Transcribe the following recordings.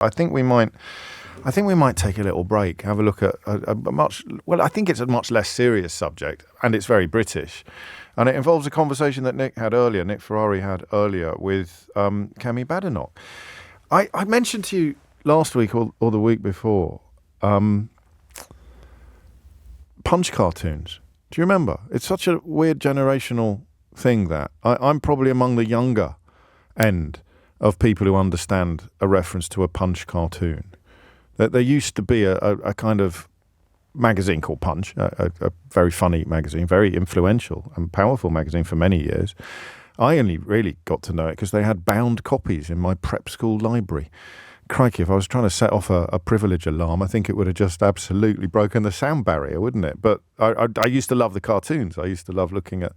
I think we might take a little break, have a look at I think it's a much less serious subject, and it's very British. And it involves a conversation that Nick Ferrari had earlier with Kemi Badenoch. I mentioned to you last week or the week before, punch cartoons. Do you remember? It's such a weird generational thing that I'm probably among the younger end of people who understand a reference to a punch cartoon. That there used to be a kind of magazine called Punch, a very funny magazine, very influential and powerful magazine for many years. I only really got to know it because they had bound copies in my prep school library. Crikey, if I was trying to set off a privilege alarm, I think it would have just absolutely broken the sound barrier, wouldn't it? But I used to love the cartoons. I used to love looking at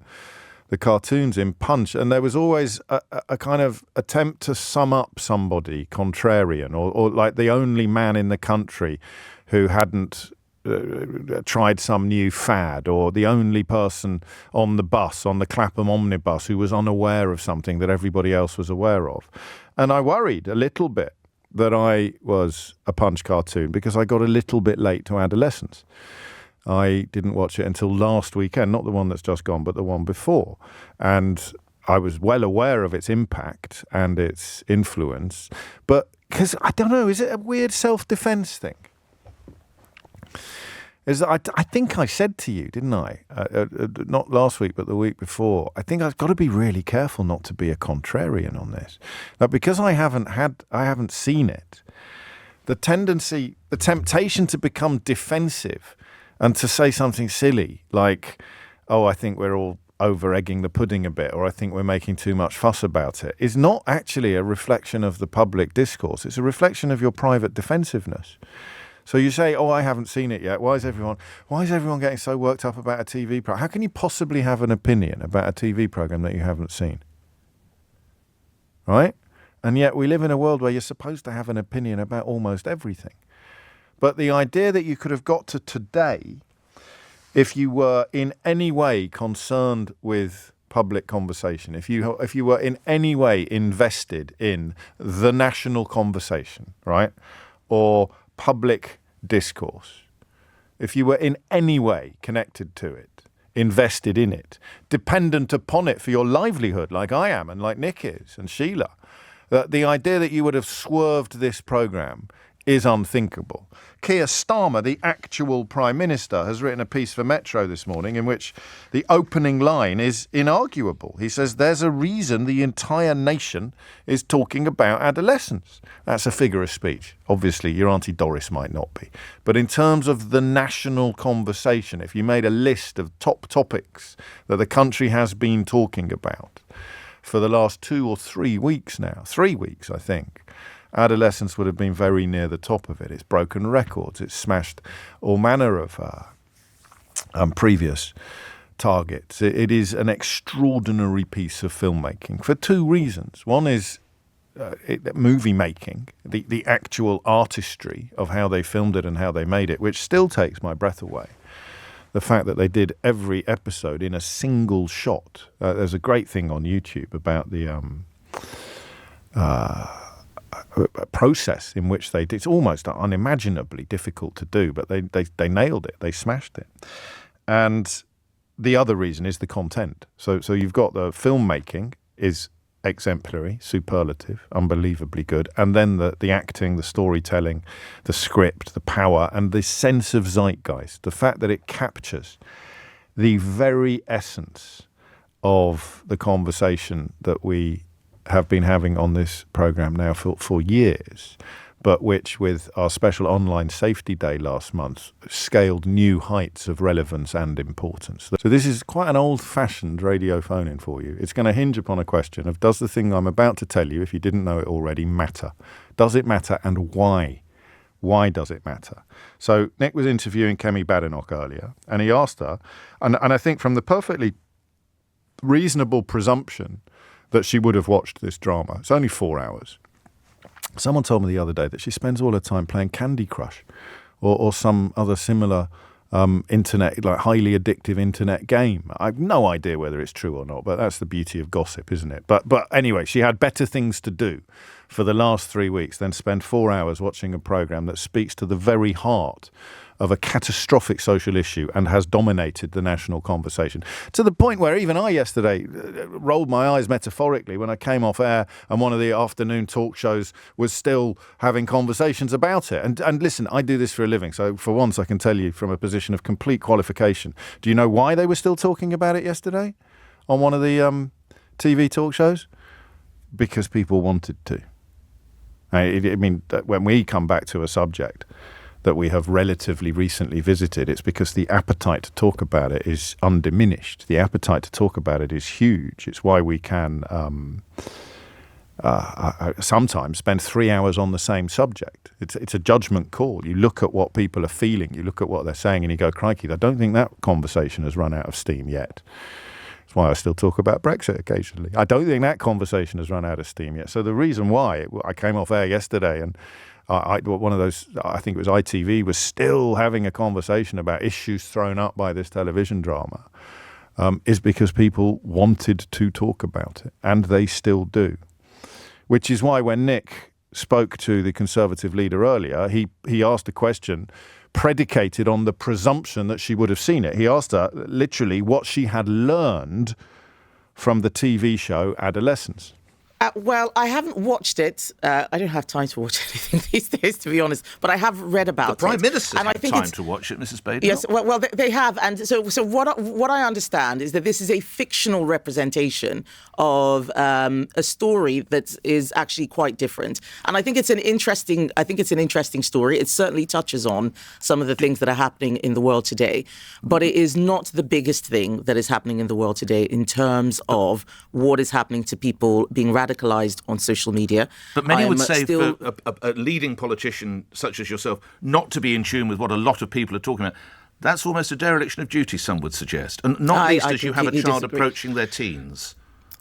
the cartoons in Punch, and there was always a kind of attempt to sum up somebody contrarian or like the only man in the country who hadn't tried some new fad, or the only person on the bus, on the Clapham omnibus, who was unaware of something that everybody else was aware of. And I worried a little bit that I was a Punch cartoon because I got a little bit late to Adolescence. I didn't watch it until last weekend, not the one that's just gone, but the one before. And I was well aware of its impact and its influence. But because, I don't know, is it a weird self-defense thing? I think I said to you, didn't I? Not last week, but the week before. I think I've got to be really careful not to be a contrarian on this. Now, because I haven't seen it, the temptation to become defensive and to say something silly like, oh, I think we're all over-egging the pudding a bit, or I think we're making too much fuss about it, is not actually a reflection of the public discourse. It's a reflection of your private defensiveness. So you say, oh, I haven't seen it yet. Why is everyone getting so worked up about a TV program? How can you possibly have an opinion about a TV program that you haven't seen? Right? And yet we live in a world where you're supposed to have an opinion about almost everything. But the idea that you could have got to today if you were in any way concerned with public conversation, if you were in any way invested in the national conversation, right, or public discourse, if you were in any way connected to it, invested in it, dependent upon it for your livelihood, like I am and like Nick is and Sheila, the idea that you would have swerved this programme is unthinkable. Keir Starmer, the actual Prime Minister, has written a piece for Metro this morning in which the opening line is inarguable. He says, there's a reason the entire nation is talking about adolescence. That's a figure of speech. Obviously, your Auntie Doris might not be. But in terms of the national conversation, if you made a list of top topics that the country has been talking about for the last 2 or 3 weeks now, 3 weeks, I think, Adolescence would have been very near the top of it. It's broken records. It's smashed all manner of previous targets. It is an extraordinary piece of filmmaking for 2 reasons. One is movie making, the actual artistry of how they filmed it and how they made it, which still takes my breath away. The fact that they did every episode in a single shot. There's a great thing on YouTube about the process in which they did. It's almost unimaginably difficult to do, but they nailed it. They smashed it. And the other reason is the content. So you've got the filmmaking is exemplary, superlative, unbelievably good, and then the acting, the storytelling, the script, the power, and the sense of zeitgeist, the fact that it captures the very essence of the conversation that we have been having on this programme now for years, but which with our special online safety day last month scaled new heights of relevance and importance. So this is quite an old-fashioned radio phone-in for you. It's going to hinge upon a question of, does the thing I'm about to tell you, if you didn't know it already, matter? Does it matter, and why? Why does it matter? So Nick was interviewing Kemi Badenoch earlier, and he asked her, and I think from the perfectly reasonable presumption that she would have watched this drama. It's only 4 hours. Someone told me the other day that she spends all her time playing Candy Crush or some other similar internet, like highly addictive internet game. I have no idea whether it's true or not, but that's the beauty of gossip, isn't it? But anyway, she had better things to do for the last 3 weeks than spend 4 hours watching a program that speaks to the very heart of a catastrophic social issue and has dominated the national conversation, to the point where even I yesterday rolled my eyes metaphorically when I came off air and one of the afternoon talk shows was still having conversations about it. And listen, I do this for a living, so for once I can tell you from a position of complete qualification. Do you know why they were still talking about it yesterday on one of the TV talk shows? Because people wanted to. I mean, when we come back to a subject that we have relatively recently visited, it's because the appetite to talk about it is undiminished. The appetite to talk about it is huge. It's why we can sometimes spend 3 hours on the same subject. It's a judgment call. You look at what people are feeling, you look at what they're saying, and you go, crikey, I don't think that conversation has run out of steam yet. That's why I still talk about Brexit occasionally. I don't think that conversation has run out of steam yet. So the reason why I came off air yesterday and one of those, I think it was ITV, was still having a conversation about issues thrown up by this television drama, is because people wanted to talk about it, and they still do. Which is why when Nick spoke to the Conservative leader earlier, he asked a question predicated on the presumption that she would have seen it. He asked her literally what she had learned from the TV show Adolescence. Well, I haven't watched it. I don't have time to watch anything these days, to be honest. But I have read about it. The Prime Minister had time to watch it, Mrs. Badenoch. Yes, well, they have. And so what I understand is that this is a fictional representation of a story that is actually quite different. And I think it's an interesting story. It certainly touches on some of the things that are happening in the world today. But it is not the biggest thing that is happening in the world today in terms of what is happening to people being radicalized on social media. But many would say for a leading politician such as yourself not to be in tune with what a lot of people are talking about, that's almost a dereliction of duty, some would suggest. And not least as you have a child approaching their teens.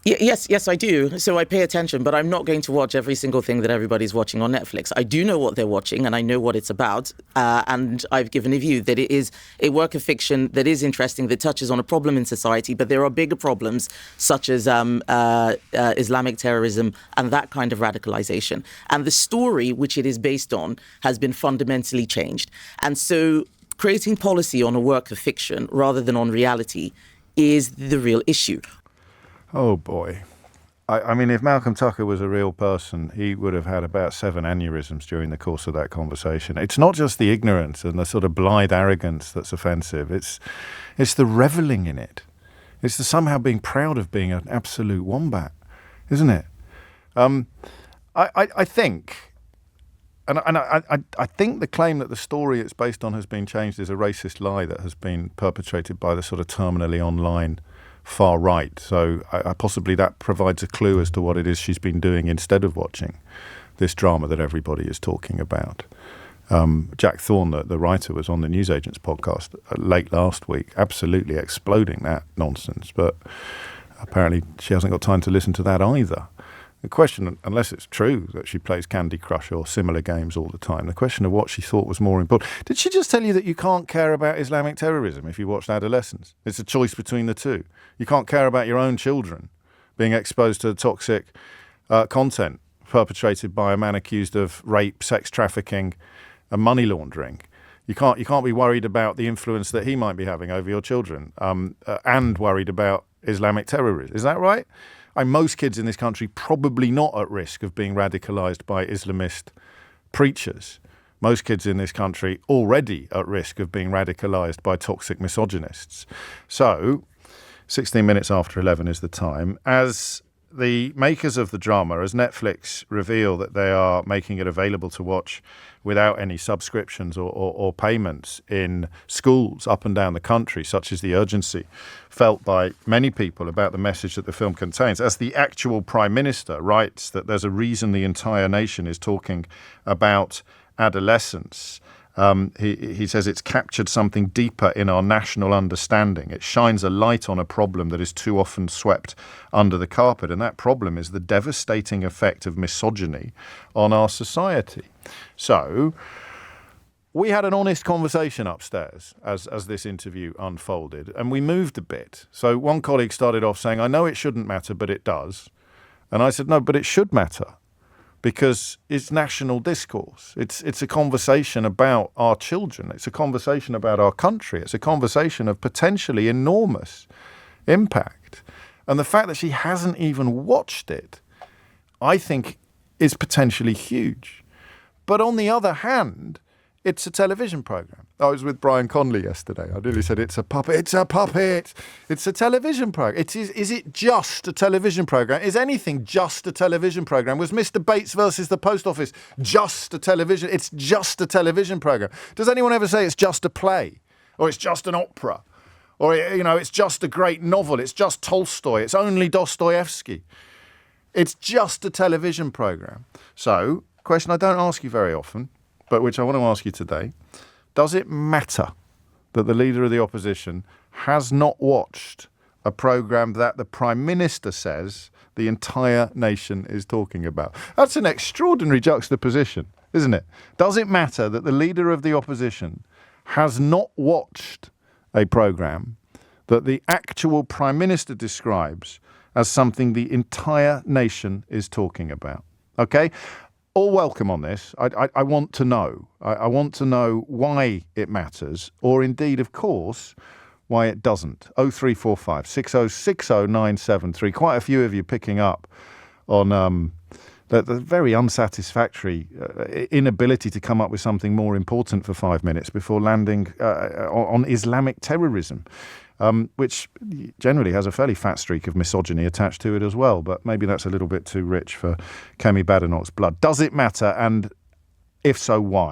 Yes, I do. So I pay attention, but I'm not going to watch every single thing that everybody's watching on Netflix. I do know what they're watching, and I know what it's about. And I've given a view that it is a work of fiction that is interesting, that touches on a problem in society. But there are bigger problems, such as Islamic terrorism and that kind of radicalization. And the story which it is based on has been fundamentally changed. And so creating policy on a work of fiction rather than on reality is the real issue. Oh, boy. I mean, if Malcolm Tucker was a real person, he would have had about 7 aneurysms during the course of that conversation. It's not just the ignorance and the sort of blithe arrogance that's offensive. It's the reveling in it. It's the somehow being proud of being an absolute wombat, isn't it? I think, and I think the claim that the story it's based on has been changed is a racist lie that has been perpetrated by the sort of terminally online far right. So possibly that provides a clue as to what it is she's been doing instead of watching this drama that everybody is talking about. Jack Thorne, the writer, was on the Newsagents podcast late last week, absolutely exploding that nonsense. But apparently she hasn't got time to listen to that either. The question, unless it's true that she plays Candy Crush or similar games all the time, the question of what she thought was more important. Did she just tell you that you can't care about Islamic terrorism if you watched Adolescence? It's a choice between the two. You can't care about your own children being exposed to toxic content perpetrated by a man accused of rape, sex trafficking, and money laundering. You can't be worried about the influence that he might be having over your children and worried about Islamic terrorism. Is that right? Most kids in this country probably not at risk of being radicalised by Islamist preachers. Most kids in this country already at risk of being radicalised by toxic misogynists. So, 16 minutes after 11 is the time. As the makers of the drama, as Netflix reveal that they are making it available to watch without any subscriptions or payments in schools up and down the country, such as the urgency felt by many people about the message that the film contains, as the actual Prime Minister writes that there's a reason the entire nation is talking about adolescence. He says it's captured something deeper in our national understanding. It shines a light on a problem that is too often swept under the carpet, and that problem is the devastating effect of misogyny on our society. So, we had an honest conversation upstairs as this interview unfolded, and we moved a bit. So one colleague started off saying, I know it shouldn't matter, but it does. And I said, no, but it should matter, because it's national discourse. It's a conversation about our children. It's a conversation about our country. It's a conversation of potentially enormous impact. And the fact that she hasn't even watched it, I think, is potentially huge. But on the other hand, it's a television program. I was with Brian Conley yesterday. I nearly said it's a puppet. It's a puppet. It's a television program. Is it just a television program? Is anything just a television program? Was Mr. Bates versus the Post Office just a television? It's just a television program. Does anyone ever say it's just a play, or it's just an opera, or it's just a great novel? It's just Tolstoy. It's only Dostoevsky. It's just a television program. So, question I don't ask you very often, but which I want to ask you today, does it matter that the leader of the opposition has not watched a programme that the Prime Minister says the entire nation is talking about? That's an extraordinary juxtaposition, isn't it? Does it matter that the leader of the opposition has not watched a programme that the actual Prime Minister describes as something the entire nation is talking about? Okay? All welcome on this. I want to know. I want to know why it matters, or indeed, of course, why it doesn't. 0345 6060 973. Quite a few of you picking up on the very unsatisfactory inability to come up with something more important for 5 minutes before landing on Islamic terrorism. Which generally has a fairly fat streak of misogyny attached to it as well. But maybe that's a little bit too rich for Kemi Badenoch's blood. Does it matter? And if so, why?